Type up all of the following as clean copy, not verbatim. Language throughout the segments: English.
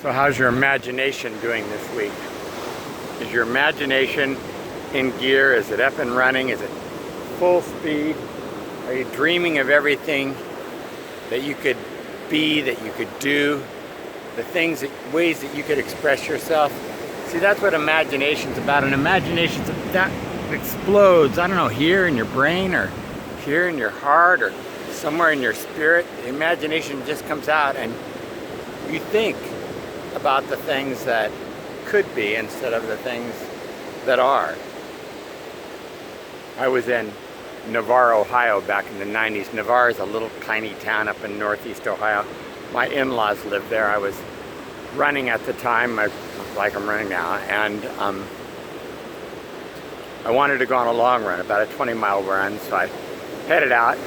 So how's your imagination doing this week? Is your imagination in gear? Is it up and running? Is it full speed? Are you dreaming of everything that you could be, that you could do, the things, ways that you could express yourself? See, that's what imagination's about. And imagination that explodes, I don't know, here in your brain or here in your heart or somewhere in your spirit. The imagination just comes out and you think about the things that could be instead of the things that are. I was in Navarre, Ohio back in the 90s. Navarre is a little tiny town up in northeast Ohio. My in-laws lived there. I was running at the time, like I'm running now, and I wanted to go on a long run, about a 20-mile run, so I headed out,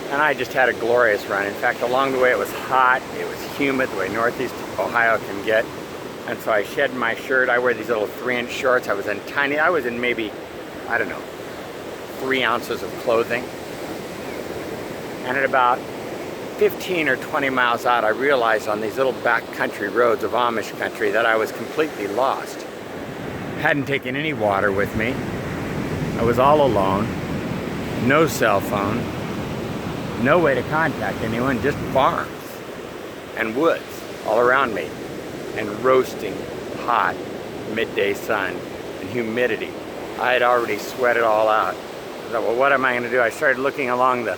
and I just had a glorious run. In fact, along the way it was hot, it was humid, the way northeast Ohio can get, and so I shed my shirt. I wear these little 3-inch shorts. I was in maybe, I don't know, 3 ounces of clothing. And at about 15 or 20 miles out, I realized on these little backcountry roads of Amish country that I was completely lost. Hadn't taken any water with me. I was all alone. No cell phone. No way to contact anyone, just farms and woods all around me. And roasting hot midday sun and humidity. I had already sweat it all out. I thought, well, what am I going to do? I started looking along the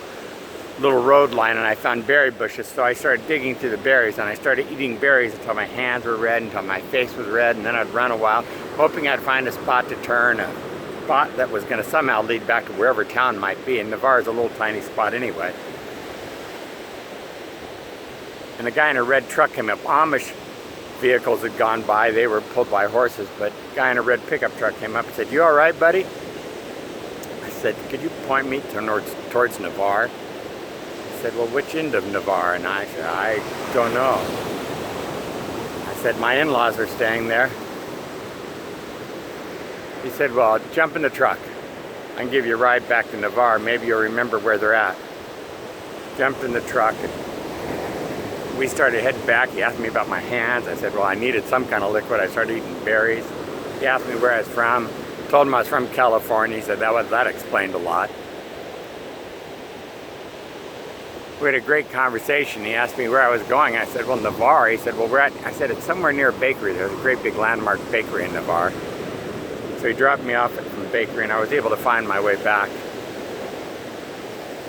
little road line and I found berry bushes, so I started digging through the berries and I started eating berries until my hands were red, until my face was red, and then I'd run a while hoping I'd find a spot to turn, a spot that was going to somehow lead back to wherever town might be, and Navarre is a little tiny spot anyway. And a guy in a red truck came up. Amish vehicles had gone by, they were pulled by horses, but a guy in a red pickup truck came up and said, "You all right, buddy?" I said, "Could you point me towards Navarre?" He said, "Well, which end of Navarre?" And I said, "I don't know." I said, "My in-laws are staying there." He said, "Well, jump in the truck. I can give you a ride back to Navarre. Maybe you'll remember where they're at." Jumped in the truck. We started heading back. He asked me about my hands. I said, well, I needed some kind of liquid. I started eating berries. He asked me where I was from. Told him I was from California. He said that explained a lot. We had a great conversation. He asked me where I was going. I said, well, Navarre. He said, well, I said, it's somewhere near a bakery. There's a great big landmark bakery in Navarre. So he dropped me off from the bakery and I was able to find my way back.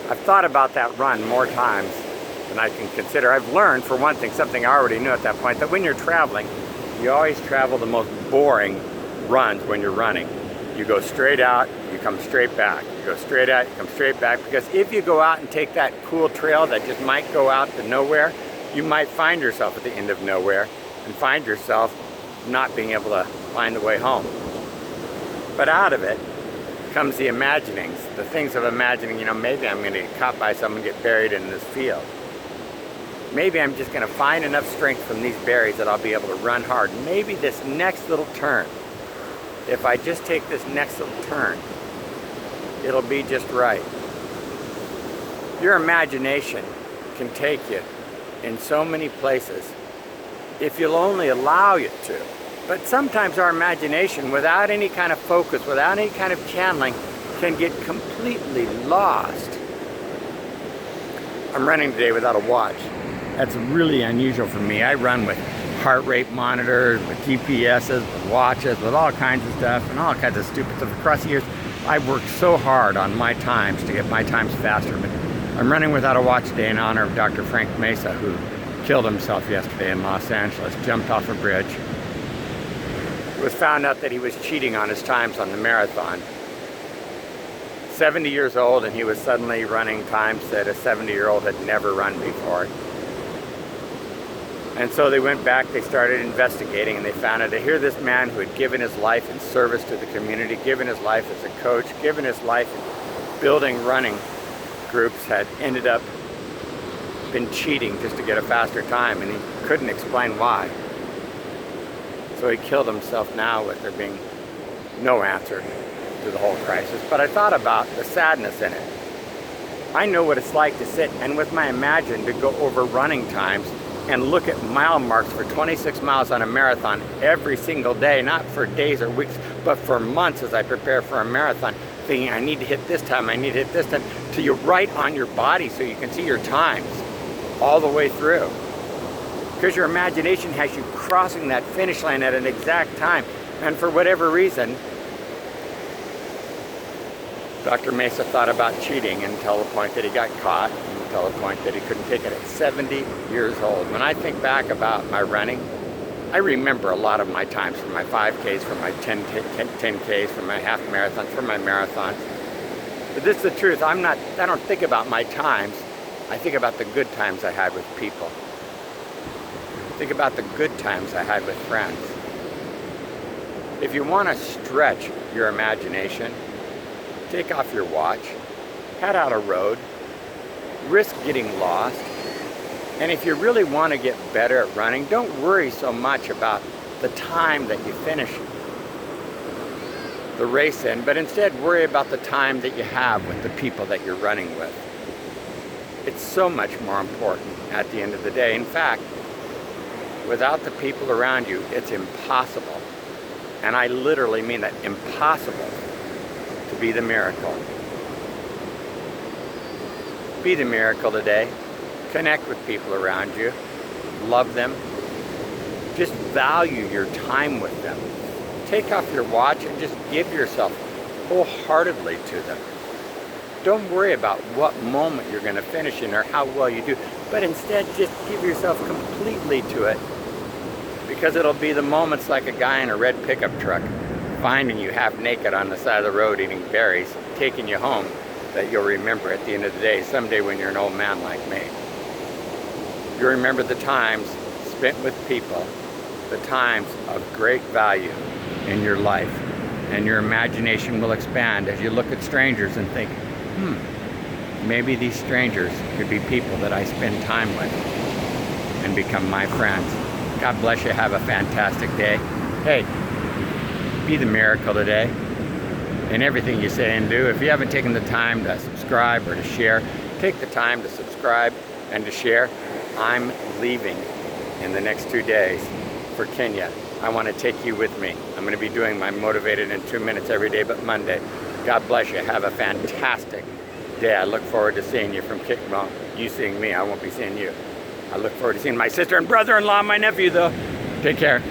I've thought about that run more times than I can consider. I've learned, for one thing, something I already knew at that point, that when you're traveling, you always travel the most boring runs when you're running. You go straight out, you come straight back. You go straight out, you come straight back, because if you go out and take that cool trail that just might go out to nowhere, you might find yourself at the end of nowhere and find yourself not being able to find the way home. But out of it comes the imaginings, the things of imagining, maybe I'm going to get caught by someone, get buried in this field. Maybe I'm just going to find enough strength from these berries that I'll be able to run hard. Maybe this next little turn, if I just take this next little turn, it'll be just right. Your imagination can take you in so many places if you'll only allow it to. But sometimes our imagination, without any kind of focus, without any kind of channeling, can get completely lost. I'm running today without a watch. That's really unusual for me. I run with heart rate monitors, with GPSs, with watches, with all kinds of stuff, and all kinds of stupid stuff. Across the years, I've worked so hard on my times to get my times faster, but I'm running without a watch today in honor of Dr. Frank Mesa, who killed himself yesterday in Los Angeles, jumped off a bridge. It was found out that he was cheating on his times on the marathon. 70 years old, and he was suddenly running times that a 70-year-old had never run before. And so they went back, they started investigating, and they found out that here this man who had given his life in service to the community, given his life as a coach, given his life in building running groups, had ended up been cheating just to get a faster time, and he couldn't explain why. So he killed himself now with there being no answer to the whole crisis. But I thought about the sadness in it. I know what it's like to sit and with my imagine to go over running times and look at mile marks for 26 miles on a marathon every single day, not for days or weeks, but for months as I prepare for a marathon, thinking I need to hit this time, I need to hit this time, till you write on your body so you can see your times all the way through. Because your imagination has you crossing that finish line at an exact time, and for whatever reason, Dr. Mesa thought about cheating until the point that he got caught, until the point that he couldn't take it at 70 years old. When I think back about my running, I remember a lot of my times, from my 5Ks, from my 10Ks, from my half marathons, from my marathons. But this is the truth. I don't think about my times. I think about the good times I had with people. Think about the good times I had with friends. If you want to stretch your imagination, take off your watch, head out a road, risk getting lost, and if you really want to get better at running, don't worry so much about the time that you finish the race in, but instead worry about the time that you have with the people that you're running with. It's so much more important at the end of the day. In fact, without the people around you, it's impossible, and I literally mean that, impossible, to be the miracle. Be the miracle today. Connect with people around you. Love them. Just value your time with them. Take off your watch and just give yourself wholeheartedly to them. Don't worry about what moment you're going to finish in or how well you do, but instead just give yourself completely to it, because it'll be the moments like a guy in a red pickup truck finding you half naked on the side of the road eating berries, taking you home, that you'll remember at the end of the day, someday when you're an old man like me. You'll remember the times spent with people, the times of great value in your life, and your imagination will expand as you look at strangers and think, maybe these strangers could be people that I spend time with and become my friends. God bless you. Have a fantastic day. Hey, be the miracle today in everything you say and do. If you haven't taken the time to subscribe or to share, take the time to subscribe and to share. I'm leaving in the next 2 days for Kenya. I want to take you with me. I'm going to be doing my Motivated in 2 minutes every day but Monday. God bless you. Have a fantastic day. I look forward to seeing you from Kickstart. Well, you seeing me. I won't be seeing you. I look forward to seeing my sister and brother-in-law, my nephew, though. Take care.